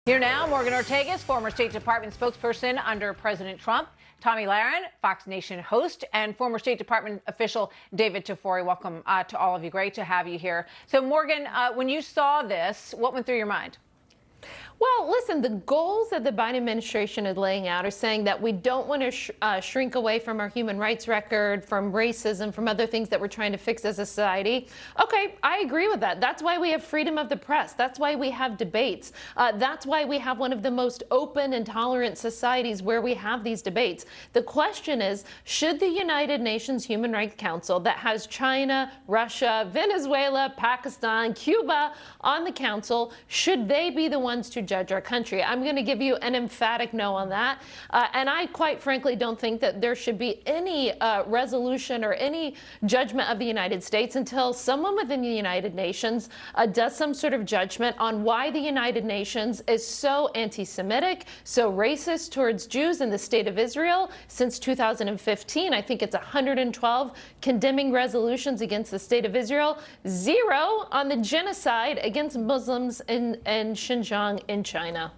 Here now, Morgan Ortagus, former State Department spokesperson under President Trump, Tommy Lahren, Fox Nation host, and former State Department official David Tafori. Welcome to all of you. Great to have you here. So, Morgan, when you saw this, what went through your mind? Well, listen, the goals that the Biden administration is laying out are saying that we don't want to shrink away from our human rights record, from racism, from other things that we're trying to fix as a society. Okay, I agree with that. That's why we have freedom of the press. That's why we have debates. That's why we have one of the most open and tolerant societies where we have these debates. The question is, should the United Nations Human Rights Council that has China, Russia, Venezuela, Pakistan, Cuba on the council, should they be the ones to judge our country? I'm going to give you an emphatic no on that. And I quite frankly don't think that there should be any resolution or any judgment of the United States until someone within the United Nations does some sort of judgment on why the United Nations is so anti-Semitic, so racist towards Jews in the state of Israel since 2015. I think it's 112 condemning resolutions against the state of Israel, 0 on the genocide against Muslims in Xinjiang in China.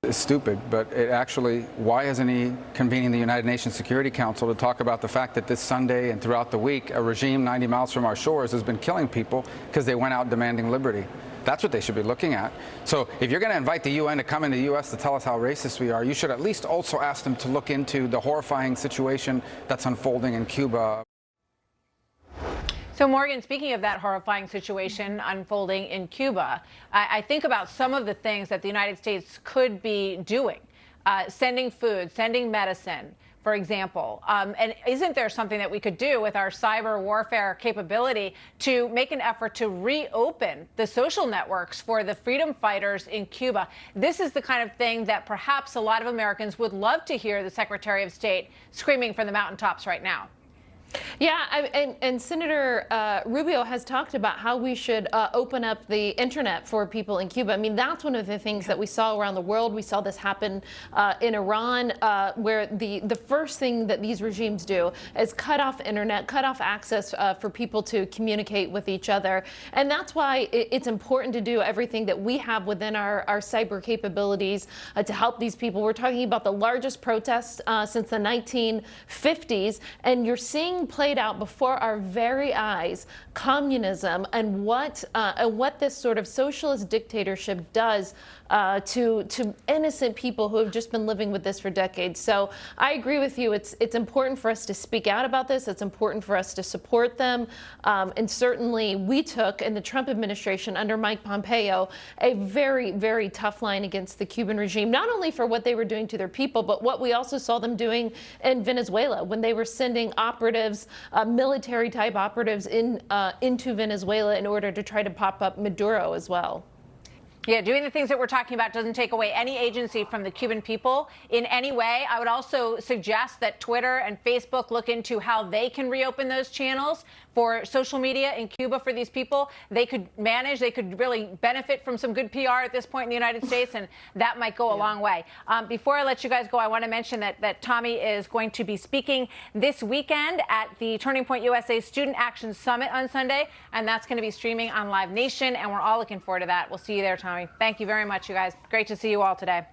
It's stupid, but it actually, why isn't he convening the United Nations Security Council to talk about the fact that this Sunday and throughout the week, a regime 90 miles from our shores has been killing people because they went out demanding liberty? That's what they should be looking at. So if you're going to invite the UN to come into the U.S. to tell us how racist we are, you should at least also ask them to look into the horrifying situation that's unfolding in Cuba. So, Morgan, speaking of that horrifying situation unfolding in Cuba, I think about some of the things that the United States could be doing, sending food, sending medicine, for example. And isn't there something that we could do with our cyber warfare capability to make an effort to reopen the social networks for the freedom fighters in Cuba? This is the kind of thing that perhaps a lot of Americans would love to hear the Secretary of State screaming from the mountaintops right now. Yeah, and Senator Rubio has talked about how we should open up the internet for people in Cuba. I mean, that's one of the things that we saw around the world. We saw this happen in Iran, where the first thing that these regimes do is cut off internet, cut off access for people to communicate with each other. And that's why it's important to do everything that we have within our cyber capabilities to help these people. We're talking about the largest protests since the 1950s, and you're seeing played out before our very eyes communism and what this sort of socialist dictatorship does to innocent people who have just been living with this for decades. So I agree with you. It's important for us to speak out about this. It's important for us to support them. And certainly we took in the Trump administration under Mike Pompeo a very, very tough line against the Cuban regime, not only for what they were doing to their people, but what we also saw them doing in Venezuela when they were sending operatives, military type operatives into Venezuela in order to try to pop up Maduro as well. Yeah, doing the things that we're talking about doesn't take away any agency from the Cuban people in any way. I would also suggest that Twitter and Facebook look into how they can reopen those channels for social media in Cuba for these people. They could manage, they could really benefit from some good PR at this point in the United States, and that might go a long way. Before I let you guys go, I want to mention that Tommy is going to be speaking this weekend at the Turning Point USA Student Action Summit on Sunday, and that's going to be streaming on Live Nation, and we're all looking forward to that. We'll see you there, Tommy. Thank you very much, you guys. Great to see you all today.